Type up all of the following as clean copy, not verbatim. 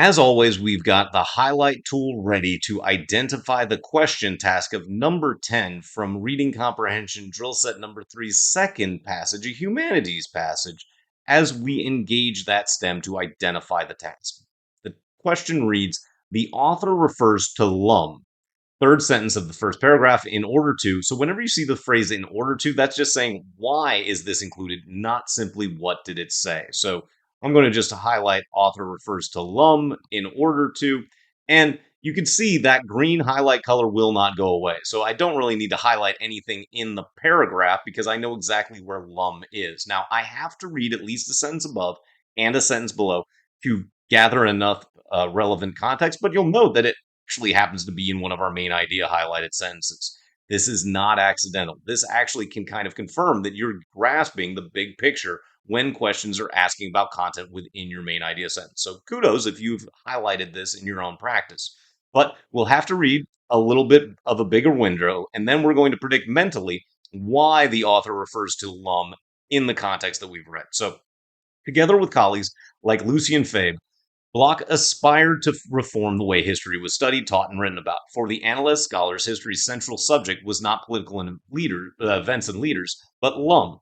As always, we've got the highlight tool ready to identify the question task of number 10 from Reading Comprehension Drill Set number 3's second passage, a humanities passage, as we engage that stem to identify the task. The question reads, the author refers to lum, third sentence of the first paragraph, in order to. So whenever you see the phrase in order to, that's just saying why is this included, not simply what did it say. So I'm going to just highlight author refers to lum in order to, and you can see that green highlight color will not go away. So I don't really need to highlight anything in the paragraph because I know exactly where lum is. Now I have to read at least a sentence above and a sentence below to gather enough relevant context, but you'll note that it actually happens to be in one of our main idea highlighted sentences. This is not accidental. This actually can kind of confirm that you're grasping the big picture when questions are asking about content within your main idea sentence. So kudos if you've highlighted this in your own practice. But we'll have to read a little bit of a bigger window, and then we're going to predict mentally why the author refers to lum in the context that we've read. So together with colleagues like Lucien Febvre, Bloch aspired to reform the way history was studied, taught, and written about. For the Annales scholars, history's central subject was not political events and leaders, but lum,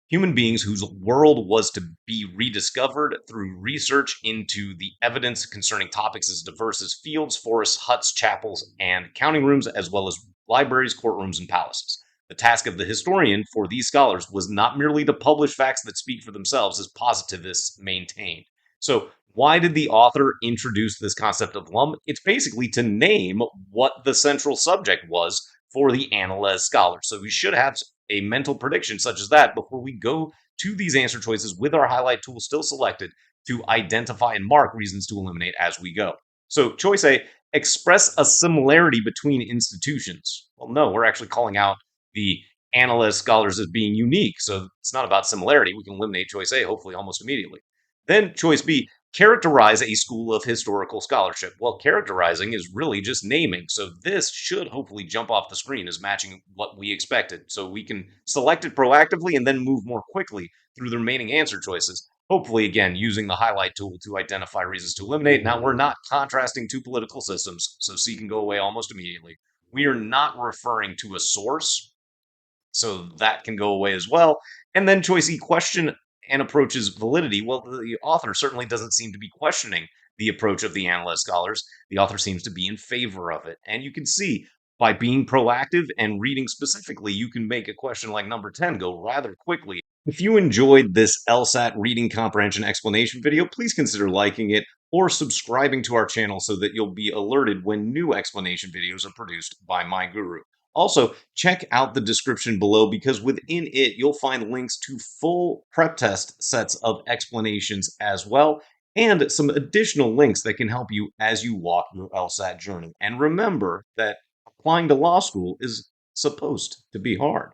human beings whose world was to be rediscovered through research into the evidence concerning topics as diverse as fields, forests, huts, chapels, and counting rooms, as well as libraries, courtrooms, and palaces. The task of the historian for these scholars was not merely to publish facts that speak for themselves, as positivists maintained. So, why did the author introduce this concept of lum? It's basically to name what the central subject was for the Annales scholars. So we should have a mental prediction such as that before we go to these answer choices with our highlight tool still selected to identify and mark reasons to eliminate as we go. So choice A, express a similarity between institutions. Well, no, we're actually calling out the Annales scholars as being unique. So it's not about similarity. We can eliminate choice A hopefully almost immediately. Then choice B, characterize a school of historical scholarship. Well, characterizing is really just naming. So this should hopefully jump off the screen as matching what we expected. So we can select it proactively and then move more quickly through the remaining answer choices. Hopefully, again, using the highlight tool to identify reasons to eliminate. Now, we're not contrasting two political systems, so C can go away almost immediately. We are not referring to a source, so that can go away as well. And then choice E, question and approach's validity. Well, the author certainly doesn't seem to be questioning the approach of the Annales scholars. The author seems to be in favor of it. And you can see by being proactive and reading specifically, you can make a question like number 10 go rather quickly. If you enjoyed this LSAT reading comprehension explanation video, please consider liking it or subscribing to our channel so that you'll be alerted when new explanation videos are produced by my guru. Also, check out the description below because within it, you'll find links to full prep test sets of explanations as well, and some additional links that can help you as you walk your LSAT journey. And remember that applying to law school is supposed to be hard.